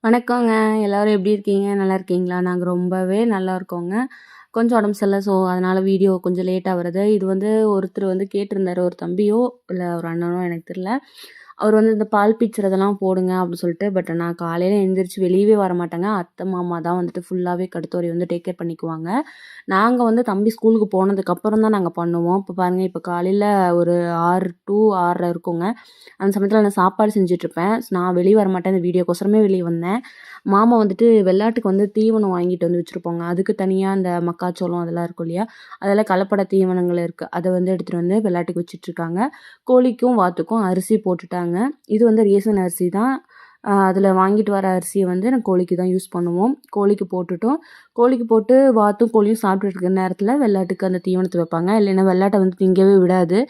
வணக்கங்க. எல்லாரும் எப்படி இருக்கீங்க? நல்லா இருக்கீங்களா? நாங்க ரொம்பவே நல்லா இருக்கோங்க. கொஞ்சம் உடம்பு சரியில்ல. ஸோ, அதனால வீடியோ கொஞ்சம் லேட்டா வருது. இது வந்து ஒருத்தர் வந்து கேட்டிருந்தாரு. ஒரு தம்பியோ, இல்ல ஒரு அண்ணனோ எனக்கு தெரியல. அவர் வந்து இந்த பால் பீய்ச்சறதெல்லாம் போடுங்க அப்படின்னு சொல்லிட்டு. பட் நான் காலையில எந்திரிச்சு வெளியவே வரமாட்டேங்க. அத்தை, மாமா தான் வந்துட்டு ஃபுல்லாவே கடுத்தோரைய வந்து டேக் கேர் பண்ணிக்குவாங்க. நாங்க வந்து தம்பி ஸ்கூலுக்கு போனதுக்கப்புறம் தான் நாங்க பண்ணுவோம். இப்போ பாருங்க, இப்போ காலையில ஒரு 6 டூ 6:30 இருக்குங்க. அந்த சமயத்தில் நான் சாப்பாடு செஞ்சுட்ருப்பேன். நான் வெளியே வரமாட்டேன். இந்த வீடியோக்கோசரமே வெளியே வந்தேன். மாமா வந்துட்டு வெள்ளாட்டுக்கு வந்து தீவனம் வாங்கிட்டு வந்து வச்சுருப்பாங்க. அதுக்கு தனியாக இந்த மக்காச்சோளம் அதெல்லாம் இருக்கும் இல்லையா? அதெல்லாம் கலப்பட தீவனங்கள் இருக்குது. அதை வந்து எடுத்துகிட்டு வந்து வெள்ளாட்டுக்கு வச்சுட்ருக்காங்க. கோழிக்கும் வாத்துக்கும் அரிசி போட்டுட்டாங்க. இது வந்து ரேசன் அரிசி தான். அதில் வாங்கிட்டு வர அரிசியை வந்து நான் கோழிக்கு தான் யூஸ் பண்ணுவோம். கோழிக்கு போட்டுட்டோம். கோழிக்கு போட்டு வாத்தும் கோழியும் சாப்பிட்டுட்டு இருக்கிற நேரத்தில் வெள்ளாட்டுக்கு அந்த தீவனத்தை வைப்பாங்க. இல்லைன்னா வெள்ளாட்டை வந்து திங்கவே விடாது.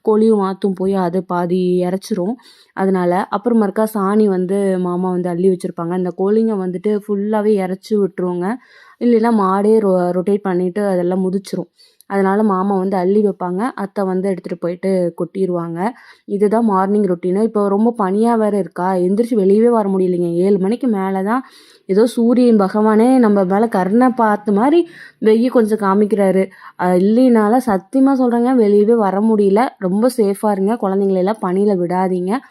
கோழியும் வாத்தும் போய் அது பாதி இறச்சிரும். அதனால அப்புறம் மறுக்கா சாணி வந்து மாமா வந்து அள்ளி வச்சுருப்பாங்க. இந்த கோழிங்க வந்துட்டு ஃபுல்லாகவே இறச்சி விட்டுருவோங்க. இல்லைன்னா மாடே ரொட்டேட் பண்ணிவிட்டு அதெல்லாம் முதிச்சிரும். அதனால் மாமா வந்து அள்ளி வைப்பாங்க. அத்தை வந்து எடுத்துகிட்டு போயிட்டு கொட்டிருவாங்க. இதுதான் மார்னிங் ரொட்டீனு. இப்போ ரொம்ப பனியாக வேறு இருக்கா, எந்திரிச்சு வெளியவே வர முடியலைங்க. 7 மணிக்கு மேலே தான் ஏதோ சூரியன் பகவானே நம்ம மேலே கருணை பார்த்த மாதிரி கொஞ்சம் காமிக்கிறாரு. இல்லைனால சத்தியமாக சொல்கிறேங்க, வெளியவே வர முடியல. ரொம்ப சேஃபாக இருங்க. குழந்தைங்களெல்லாம் பனியில் விடாதீங்க.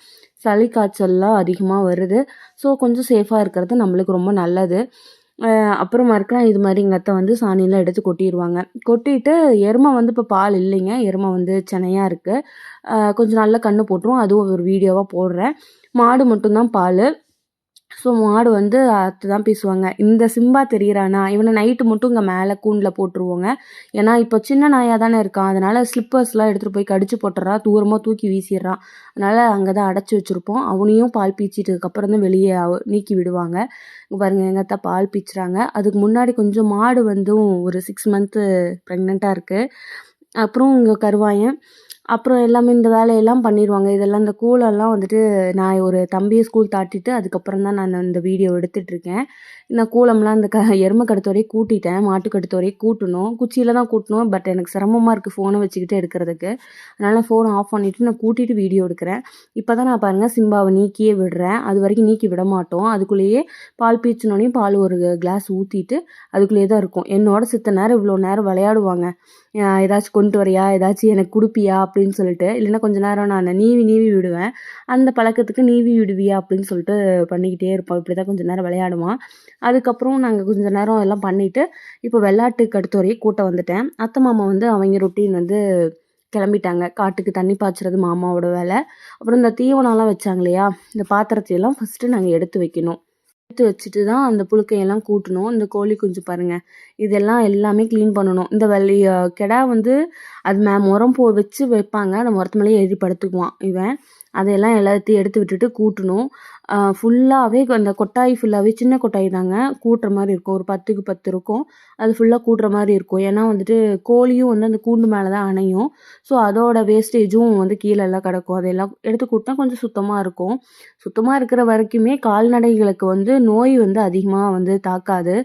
சளி காய்ச்சல்லாம் அதிகமாக வருது. ஸோ கொஞ்சம் சேஃபாக இருக்கிறது நம்மளுக்கு ரொம்ப நல்லது. அப்புறம் மறுக்கலாம் இது மாதிரி எங்கள் அத்தை வந்து சாணியெல்லாம் எடுத்து கொட்டிடுவாங்க. கொட்டிட்டு எருமை வந்து இப்போ பால் இல்லைங்க. எருமை வந்து செனையாக இருக்குது. கொஞ்சம் நல்லா கன்று போட்டுரும். அதுவும் ஒரு வீடியோவாக போடுறேன். மாடு மட்டும்தான் பால். ஸோ மாடு வந்து அத்தை தான் பேசுவாங்க. இந்த சிம்பா தெரியிறானா, இவனை நைட்டு மட்டும் இங்கே மேலே கூண்டில் போட்டுருவோங்க. ஏன்னா இப்போ சின்ன நாயாக தானே இருக்கான். அதனால் ஸ்லிப்பர்ஸ்லாம் எடுத்துகிட்டு போய் கடிச்சு போட்டுறான். தூரமாக தூக்கி வீசிடுறான். அதனால் அங்கே தான் அடைச்சி வச்சுருப்போம். அவனையும் பால் பீய்ச்சிட்டதுக்கப்புறம் தான் வெளியே நீக்கி விடுவாங்க. பாருங்கள், எங்கள் அத்தை பால் பீய்ச்சுறாங்க. அதுக்கு முன்னாடி கொஞ்சம் மாடு வந்தும் ஒரு 6 மந்த்து ப்ரெக்னெண்ட்டாக இருக்குது. அப்புறம் இங்கே கருவாயன். அப்புறம் எல்லாமே இந்த வேலையெல்லாம் பண்ணிடுவாங்க. இதெல்லாம் இந்த கூழெல்லாம் வந்துட்டு நான் ஒரு தம்பியை ஸ்கூல் தாட்டிட்டு அதுக்கப்புறம் தான் நான் இந்த வீடியோ எடுத்துகிட்ருக்கேன். நான் கூழம்லாம் இந்த எருமை கடுத்து வரையும் கூட்டிட்டேன். மாட்டு கடுத்து வரையும் கூட்டணும். குச்சியில் தான் கூட்டணும். பட் எனக்கு சிரமமாக இருக்குது ஃபோனை வச்சுக்கிட்டு எடுக்கிறதுக்கு. அதனால் ஃபோனை ஆஃப் பண்ணிவிட்டு நான் கூட்டிகிட்டு வீடியோ எடுக்கிறேன். இப்போ தான் நான் பாருங்கள் சிம்பாவை நீக்கியே விடுறேன். அது வரைக்கும் நீக்கி விட மாட்டோம். அதுக்குள்ளேயே பால் பீய்ச்சினோடனே பால் ஒரு கிளாஸ் ஊற்றிட்டு அதுக்குள்ளேயே தான் இருக்கும். என்னோட சித்த நேரம் இவ்வளோ நேரம் விளையாடுவாங்க. ஏதாச்சும் கொண்டு வரியா, ஏதாச்சும் எனக்கு கொடுப்பியா அப்படின்னு சொல்லிட்டு. இல்லைன்னா கொஞ்ச நேரம் நான் நீவி நீவி விடுவேன். அந்த பழக்கத்துக்கு நீவி விடுவியா அப்படின்னு சொல்லிட்டு பண்ணிக்கிட்டே இருப்போம். இப்படி தான் கொஞ்சம் நேரம் விளையாடுவான். அதுக்கப்புறம் நாங்கள் கொஞ்சம் நேரம் எல்லாம் பண்ணிவிட்டு இப்போ வெள்ளாட்டுக்கு அடுத்த வரையும் கூட்ட வந்துட்டேன். அத்தை மாமா வந்து அவங்க ரொட்டீன் வந்து கிளம்பிட்டாங்க. காட்டுக்கு தண்ணி பாய்ச்சறது மாமாவோட வேலை. அப்புறம் இந்த தீவனம்லாம் வச்சாங்க இல்லையா, இந்த பாத்திரத்தையெல்லாம் ஃபஸ்ட்டு நாங்கள் எடுத்து வைக்கணும். எடுத்து வச்சுட்டு தான் அந்த புழுக்கையெல்லாம் கூட்டணும். இந்த கோழி குஞ்சு பாருங்கள், இதெல்லாம் எல்லாமே க்ளீன் பண்ணணும். இந்த கெடா வந்து அது முறம் வச்சு வைப்பாங்க. அந்த முறத்து மேலேயே ஏறி படுத்துக்குவான் இவன். அதையெல்லாம் எல்லாத்தையும் எடுத்து விட்டுட்டு கூட்டணும். ஃபுல்லாகவே அந்த கொட்டாய் ஃபுல்லாகவே சின்ன கொட்டாய் தாங்க, கூட்டுற மாதிரி இருக்கும். ஒரு 10க்கு 10 இருக்கும். அது ஃபுல்லாக கூட்டுற மாதிரி இருக்கும். ஏன்னா வந்துட்டு கோழியும் வந்து அந்த கூண்டு மேலே தான் அணையும். ஸோ அதோட வேஸ்டேஜும் வந்து கீழெல்லாம் கிடக்கும். அதையெல்லாம் எடுத்து கூட்டினா கொஞ்சம் சுத்தமாக இருக்கும். சுத்தமாக இருக்கிற வரைக்குமே கால்நடைகளுக்கு வந்து நோய் வந்து அதிகமாக வந்து தாக்காது.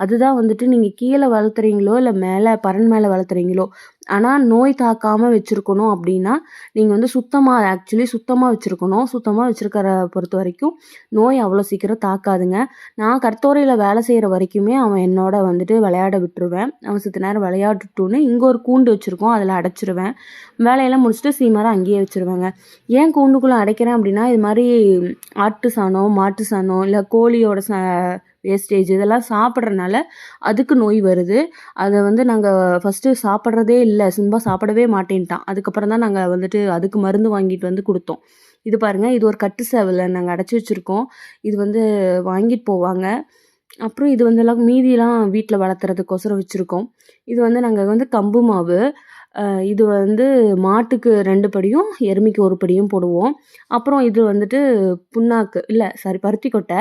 அதுதான் வந்துட்டு நீங்கள் கீழே வளர்த்துறீங்களோ இல்லை மேலே பரண் மேலே வளர்த்துறீங்களோ, ஆனால் நோய் தாக்காமல் வச்சுருக்கணும் அப்படின்னா நீங்கள் வந்து சுத்தமாக வச்சுருக்கணும். சுத்தமாக வச்சுருக்கிற பொறுத்த வரைக்கும் நோய் அவ்வளோ சீக்கிரம் தாக்காதுங்க. நான் கருத்தோரையில் வேலை செய்கிற வரைக்குமே அவன் என்னோட வந்துட்டு விளையாட விட்டுருவேன். அவன் சித்த நேரம் விளையாட்டுட்டோன்னு இங்கே ஒரு கூண்டு வச்சுருக்கோம், அதில் அடைச்சிருவேன். வேலையெல்லாம் முடிச்சுட்டு சீமரம் அங்கேயே வச்சுருவேங்க. ஏன் கூண்டுக்குள்ளே அடைக்கிறேன் அப்படின்னா, இது மாதிரி ஆட்டு சாணம், மாட்டு சாணம், இல்லை கோழியோட வேஸ்டேஜ் இதெல்லாம் சாப்பிட்றனால அதுக்கு நோய் வருது. அதை வந்து நாங்கள் ஃபஸ்ட்டு சாப்பிட்றதே இல்லை. சிம்பா சாப்பிடவே மாட்டேன்ட்டான். அதுக்கப்புறம் தான் நாங்கள் வந்துட்டு அதுக்கு மருந்து வாங்கிட்டு வந்து கொடுத்தோம். இது பாருங்கள், இது ஒரு கட்டு சேவலை நாங்கள் அடைச்சி வச்சுருக்கோம். இது வந்து வாங்கிட்டு போவாங்க. அப்புறம் இது வந்து எல்லாம் மீதியெல்லாம் வீட்டில் வளர்த்துறதுக்கோசரம் வச்சுருக்கோம். இது வந்து நாங்கள் வந்து கம்பு மாவு. இது வந்து மாட்டுக்கு 2 படியும், எருமைக்கு 1 படியும் போடுவோம். அப்புறம் இது வந்துட்டு புண்ணாக்கு இல்லை சாரி பருத்தி கொட்டை.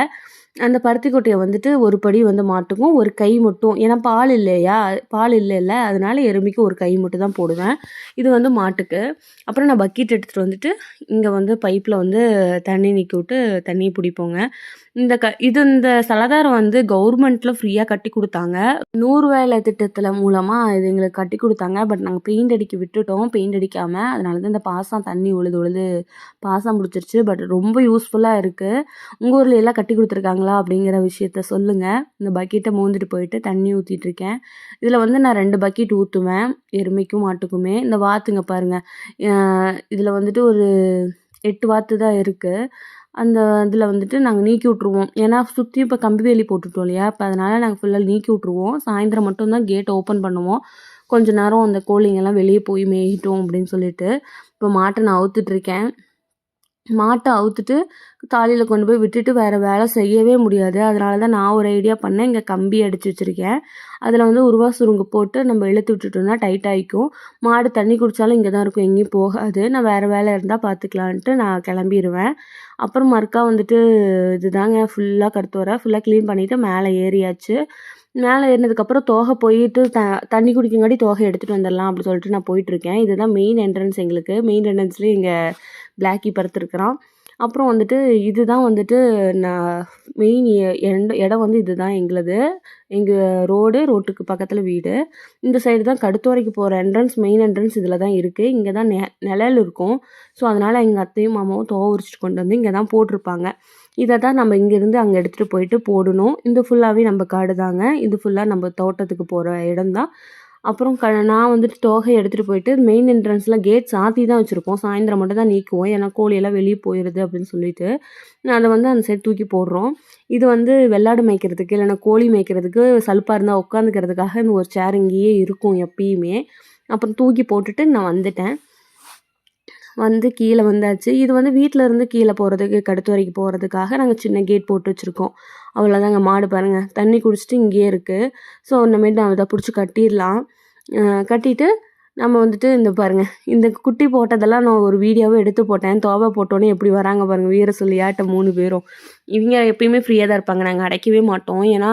அந்த பருத்தி கொட்டையை வந்துட்டு 1 படி வந்து மாட்டுக்கும், 1 கை மட்டும். ஏன்னா பால் இல்லையா, பால் இல்லைல்ல, அதனால எருமைக்கு 1 கை மட்டும் தான் போடுவேன். இது வந்து மாட்டுக்கு. அப்புறம் நான் பக்கெட் எடுத்துகிட்டு வந்துட்டு இங்கே வந்து பைப்பில் வந்து தண்ணி நீக்கி விட்டு தண்ணியை பிடிப்போங்க. இந்த சலதாரம் வந்து கவர்மெண்ட்ல ஃப்ரீயா கட்டி குடுத்தாங்க. 100 வேலை திட்டத்தில மூலமா இது எங்களுக்கு கட்டி குடுத்தாங்க. பட் நாங்க பெயிண்ட் அடிக்க விட்டுட்டோம். பெயிண்ட் அடிக்காம. அதனால தான் இந்த பாசம் தண்ணி உழுது பாசம் புடிச்சிருச்சு. பட் ரொம்ப யூஸ்ஃபுல்லா இருக்கு. உங்க ஊர்ல எல்லாம் கட்டி குடுத்துருக்காங்களா? அப்படிங்கிற விஷயத்த சொல்லுங்க. இந்த பக்கெட்ட மோந்துட்டு போயிட்டு தண்ணி ஊத்திட்டு இருக்கேன். இதில வந்து நான் 2 பக்கெட் ஊத்துவேன். எருமைக்கும், மாட்டுக்குமே. இந்த வாத்துங்க பாருங்க. அ இதில வந்துட்டு ஒரு 8 வாத்து தான் இருக்கு. அந்த இதில வந்துட்டு நாங்க நீக்கி விட்டுருவோம். ஏன்னா சுத்தியும் இப்போ கம்பி வேலி போட்டுட்டோம் இல்லையா? அப்ப அதனால நாங்க ஃபுல்லா நீக்கி விட்டுருவோம். சாயந்தரம் மட்டும் தான் கேட் ஓப்பன் பண்ணுவோம். கொஞ்ச நேரம் அந்த கோழிங்கலாம் வெளிய போய் மேயட்டும் அப்படின்னு சொல்லிட்டு. இப்போ மாட்ட நான் அவுத்துட்ருக்கேன். மாட்ட அவுத்துட்டு தாலியில கொண்டு போய் விட்டுட்டு வேற வேலை செய்யவே முடியாது. அதனால தான் நான் ஒரு ஐடியா பண்ணேன். இங்க கம்பி அடிச்சு வச்சிருக்கேன். அதில வந்து உருவா சுருங்கு போட்டு நம்ம இழுத்து விட்டுட்டோம்னா டைட் ஆயிக்கும். மாடு தண்ணி குடிச்சாலும் இங்க தான் இருக்கும். எங்கேயும் போகாது. நான் வேற வேலை இருந்தா பார்த்துக்கலான்ட்டு நான் கிளம்பிருவேன். அப்புறம் மறுக்கா வந்துட்டு இதுதாங்க ஃபுல்லா கருத்துவர ஃபுல்லா கிளீன் பண்ணிட்டு மேலே ஏறியாச்சு. மேலே ஏறினதுக்கப்புறம் தோகை போயிட்டு தண்ணி குடிக்குங்காட்டி தோகை எடுத்துட்டு வந்துடலாம் அப்படி சொல்லிட்டு நான் போயிட்டுருக்கேன். இதுதான் மெயின் என்ட்ரன்ஸ் எங்களுக்கு. மெயின் என்ட்ரன்ஸ்லேயே இங்க பிளாக்கி படுத்துருக்குறான். அப்புறம் வந்துட்டு இதுதான் வந்துட்டு நான் மெயின் இடம் வந்து இதுதான் எங்களுது. எங்க ரோட்டுக்கு பக்கத்துல வீடு. இந்த சைடு தான் கடுத்துவரைக்கு போற மெயின் என்ட்ரன்ஸ் இதில தான் இருக்கு. இங்க தான் நிழல் இருக்கும். ஸோ அதனால எங்க அத்தையும், மாமாவும் உரிச்சுட்டு கொண்டு வந்து இங்க தான் போட்டிருப்பாங்க. இத தான் நம்ம இங்கேருந்து அங்க எடுத்துட்டு போயிட்டு போடணும். இது ஃபுல்லாவே நம்ம காடு தாங்க. இது ஃபுல்லா நம்ம தோட்டத்துக்கு போற இடம் தான். அப்புறம் நான் வந்துட்டு தோகையை எடுத்துகிட்டு போயிட்டு மெயின் என்ட்ரன்ஸில் கேட் சாத்தி தான் வச்சுருப்போம். சாயந்தரம் மட்டும் தான் நீக்குவோம். ஏன்னா கோழியெல்லாம் வெளியே போயிடுது அப்படின்னு சொல்லிட்டு அதை வந்து அந்த சைடு தூக்கி போடுறோம். இது வந்து வெள்ளாடு மேய்க்கிறதுக்கு இல்லைன்னா கோழி மேய்க்கிறதுக்கு சலுப்பாக இருந்தால் உட்காந்துக்கிறதுக்காக இந்த ஒரு சேர் இங்கேயே இருக்கும் எப்பயுமே. அப்புறம் தூக்கி போட்டுட்டு நான் வந்துட்டேன். வந்து கீழே வந்தாச்சு. இது வந்து வீட்டில் இருந்து கீழே போகிறதுக்கு கடுத்துவரைக்கு போகிறதுக்காக நாங்கள் சின்ன கேட் போட்டு வச்சுருக்கோம். அவ்வளோதாங்க. மாடு பாருங்கள் தண்ணி குடிச்சிட்டு இங்கேயே இருக்குது. ஸோ இனிமேட்டு நான் இதை பிடிச்சி கட்டிடலாம். கட்டிட்டு நம்ம வந்துட்டு இந்த பாருங்கள் இந்த குட்டி போட்டதெல்லாம் நான் ஒரு வீடியோவை எடுத்து போட்டேன். தோவை போட்டோன்னே எப்படி வராங்க பாருங்கள் வீர சொல்லியாட்ட 3 பேரும். இவங்க எப்பயுமே ஃப்ரீயாக தான் இருப்பாங்க. நாங்கள் அடைக்கவே மாட்டோம். ஏன்னா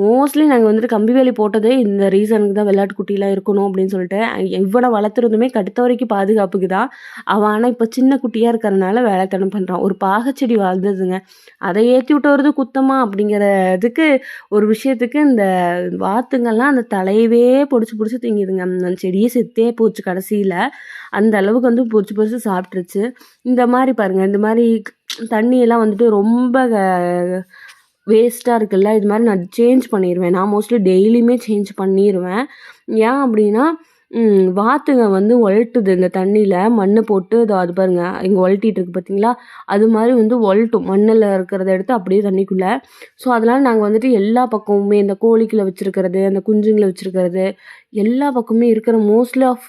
மோஸ்ட்லி நாங்கள் வந்துட்டு கம்பி வேலி போட்டதே இந்த ரீசனுக்கு தான், வெள்ளாட்டு குட்டிலாம் இருக்கணும் அப்படின்னு சொல்லிட்டு. இவனை வளர்த்துறதுமே கடுத்த வரைக்கும் பாதுகாப்புக்கு தான். அவன் ஆனால் இப்போ சின்ன குட்டியாக இருக்கிறதுனால வேலைத்தனம் பண்ணுறான். ஒரு பாகச்செடி வளர்ந்ததுங்க. அதை ஏற்றி விட்டு வருது குத்தமா அப்படிங்கிறதுக்கு ஒரு விஷயத்துக்கு இந்த வாத்துங்கள்லாம் அந்த தலையவே பிடிச்சி திங்குதுங்க. அந்த செடியே செத்தே போச்சு கடைசியில். அந்த அளவுக்கு வந்து பொறிச்சு சாப்பிட்ருச்சு. இந்த மாதிரி பாருங்கள், இந்த மாதிரி தண்ணியெல்லாம் வந்துட்டு ரொம்ப வேஸ்ட்டாக இருக்குல்ல, இது மாதிரி நான் சேஞ்ச் பண்ணிடுவேன். நான் மோஸ்ட்லி டெய்லியுமே சேஞ்ச் பண்ணிடுவேன். ஏன் அப்படின்னா வாத்துங்க வந்து ஒழட்டுது இந்த தண்ணியில் மண் போட்டு அது பாருங்க இங்கே ஒழட்டிட்டு இருக்கு பார்த்தீங்களா, அது மாதிரி வந்து ஒழட்டும் மண்ணில் இருக்கிறத எடுத்து அப்படியே தண்ணிக்குள்ளே. ஸோ அதனால் நாங்கள் வந்துட்டு எல்லா பக்கமுமே இந்த கோழிக்குள்ளே வச்சுருக்கிறது, அந்த குஞ்சுங்களை வச்சுருக்கிறது, எல்லா பக்கமுமே இருக்கிற மோஸ்ட்லி ஆஃப்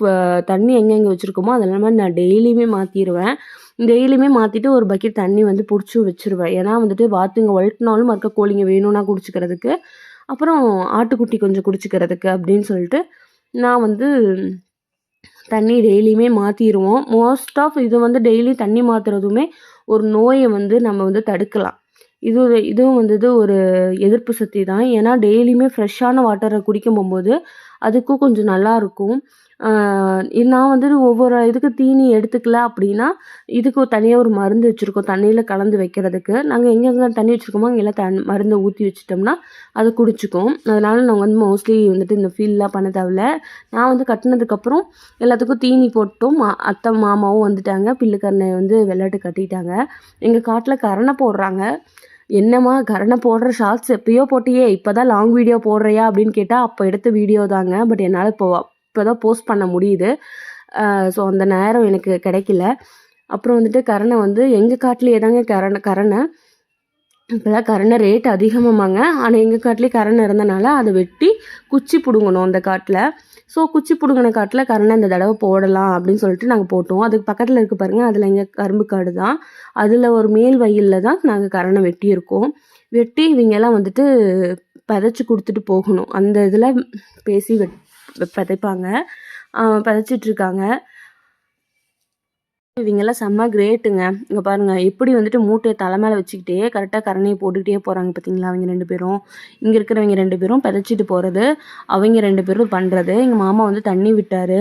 தண்ணி எங்கெங்கே வச்சுருக்கோமோ அதெல்லாம் மாதிரி நான் டெய்லியுமே மாற்றிடுவேன். டெய்லியுமே மாற்றிட்டு ஒரு பக்கெட் தண்ணி வந்து பிடிச்சி வச்சுருவேன். ஏன்னா வந்துட்டு வாத்துங்க ஒழட்டினாலும் மறுக்க கோழிங்க வேணும்னா குடிச்சிக்கிறதுக்கு, அப்புறம் ஆட்டுக்குட்டி கொஞ்சம் குடிச்சிக்கிறதுக்கு அப்படின்னு சொல்லிட்டு நான் வந்து தண்ணி டெய்லியுமே மாற்றிடுவோம். மோஸ்ட் ஆஃப் இது வந்து டெய்லி தண்ணி மாற்றுறதுமே ஒரு நோயை வந்து நம்ம வந்து தடுக்கலாம். இதுவும் வந்துட்டு ஒரு எதிர்ப்பு சக்தி தான். ஏன்னா டெய்லியுமே ஃப்ரெஷ்ஷான வாட்டரை குடிக்க போகும்போது அதுக்கும் கொஞ்சம் நல்லாயிருக்கும். நான் வந்துட்டு ஒவ்வொரு இதுக்கு தீனி எடுத்துக்கல அப்படின்னா இதுக்கு தனியாக ஒரு மருந்து வச்சுருக்கோம் தண்ணியில் கலந்து வைக்கிறதுக்கு. நாங்கள் எங்கெங்கே தண்ணி வச்சுருக்கோமோ அங்கெல்லாம் மருந்தை ஊற்றி வச்சிட்டோம்னா அது குடிச்சிக்கும். அதனால் நாங்கள் வந்து மோஸ்ட்லி வந்துட்டு இந்த ஃபீல்லாம் பண்ண தேவையில்ல. நான் வந்து கட்டினதுக்கப்புறம் எல்லாத்துக்கும் தீனி போட்டோம். அத்தை மாமாவும் வந்துட்டாங்க. பில்லுக்கரணை வந்து வெள்ளாட்டு கட்டிட்டாங்க. எங்கள் காட்டில் கரணை போடுறாங்க. என்னம்மா கரணை போடுற ஷார்ட்ஸ் எப்பயோ போட்டியே, இப்போ தான் லாங் வீடியோ போடுறியா அப்படின்னு கேட்டால் அப்போ எடுத்த வீடியோ தாங்க. பட் என்னால் இப்போ தான் போஸ்ட் பண்ண முடியுது. ஸோ அந்த நேரம் எனக்கு கிடைக்கல. அப்புறம் வந்துட்டு கரணை வந்து எங்கள் காட்டிலேயே தாங்க கரணை இப்போதான் கரணை ரேட் அதிகமாமாங்க. ஆனால் எங்கள் காட்டிலே கரணை இருந்தனால அதை வெட்டி குச்சி பிடுங்கணும் அந்த காட்டில். ஸோ குச்சி பிடுங்கின காட்டில் கரணை இந்த தடவை போடலாம் அப்படின்னு சொல்லிட்டு நாங்கள் போட்டோம். அதுக்கு பக்கத்தில் இருக்க பாருங்கள், அதில் எங்கள் கரும்பு காடு தான். அதில் ஒரு மேல் வயலில் தான் நாங்கள் கரணை வெட்டியிருக்கோம். வெட்டி இவங்கெல்லாம் வந்துட்டு பதைச்சி கொடுத்துட்டு போகணும். அந்த இதில் பேசி பதைப்பாங்க. பதைச்சிட்ருக்காங்க. இவங்கெல்லாம் செம்ம கிரேட்டுங்க. இங்கே பாருங்கள் எப்படி வந்துட்டு மூட்டையை தலை மேலே வச்சுக்கிட்டே கரெக்டாக கரணையை போட்டுக்கிட்டே போகிறாங்க பார்த்தீங்களா அவங்க 2 பேரும். இங்கே இருக்கிறவங்க 2 பேரும் பதைச்சிட்டு போகிறது, அவங்க 2 பேரும் பண்ணுறது. எங்கள் மாமா வந்து தண்ணி விட்டார்.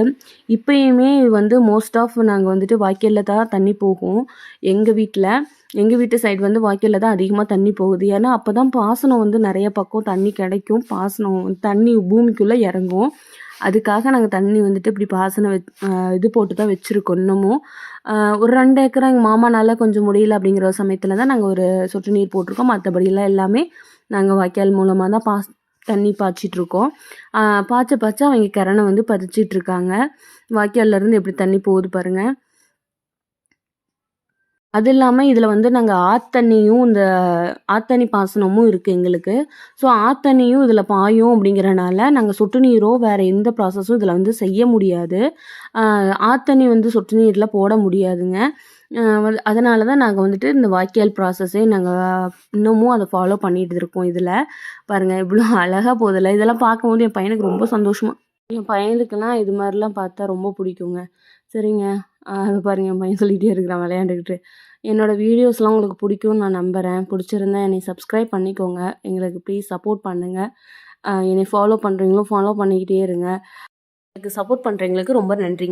இப்போயுமே வந்து மோஸ்ட் ஆஃப் நாங்கள் வந்துட்டு வாய்க்காலில் தான் தண்ணி போகும் எங்கள் வீட்டில். எங்கள் வீட்டு சைடு வந்து வாய்க்காலில் தான் அதிகமாக தண்ணி போகுது. ஏன்னா அப்போ தான் பாசனம் வந்து நிறைய பக்கம் தண்ணி கிடைக்கும். தண்ணி பூமிக்குள்ளே இறங்கும். அதுக்காக நாங்கள் தண்ணி வந்துட்டு இப்படி பாசனம் இது போட்டு தான் வச்சுருக்கோம் இன்னமும். ஒரு 2 ஏக்கரா எங்கள் மாமானால கொஞ்சம் முடியல அப்படிங்கிற சமயத்தில் தான் நாங்கள் ஒரு சொட்டு நீர் போட்டிருக்கோம். மற்றபடிலாம் எல்லாமே நாங்கள் வாய்க்கால் மூலமாக தான் தண்ணி பாய்ச்சிட்ருக்கோம். பாய்ச்ச அவங்க கிணனை வந்து பதிச்சிட்ருக்காங்க. வாய்க்கால்லேருந்து எப்படி தண்ணி போகுது பாருங்கள். அது இல்லாமல் இதில் வந்து நாங்கள் ஆத்தண்ணியும் இந்த ஆத்தண்ணி பாசனமும் இருக்குது எங்களுக்கு. ஸோ ஆத்தண்ணியும் இதில் பாயும் அப்படிங்கிறனால நாங்கள் சொட்டு நீரோ வேறு எந்த ப்ராசஸும் இதில் வந்து செய்ய முடியாது. ஆத்தண்ணி வந்து சொட்டு நீரில் போட முடியாதுங்க. அதனால தான் நாங்கள் வந்துட்டு இந்த வாய்க்கால் ப்ராசஸே நாங்கள் இன்னமும் அதை ஃபாலோ பண்ணிட்டு இருக்கோம். இதில் பாருங்கள் இவ்வளோ அழகாக போதில்ல. இதெல்லாம் பார்க்கும்போது என் பையனுக்கு ரொம்ப சந்தோஷமாக, என் பையனுக்குலாம் இது மாதிரிலாம் பார்த்தா ரொம்ப பிடிக்குங்க. சரிங்க. அது பாருங்கள் என் பையன் சொல்லிகிட்டே இருக்கிறான் விளையாண்டுக்கிட்டு. என்னோடய வீடியோஸ்லாம் உங்களுக்கு பிடிக்கும்னு நான் நம்புகிறேன். பிடிச்சிருந்தா என்னை சப்ஸ்கிரைப் பண்ணிக்கோங்க. எங்களுக்கு ப்ளீஸ் சப்போர்ட் பண்ணுங்கள். என்னை ஃபாலோ பண்ணுறீங்களோ ஃபாலோ பண்ணிக்கிட்டே இருங்க. எனக்கு சப்போர்ட் பண்ணுறவங்களுக்கு ரொம்ப நன்றிங்க.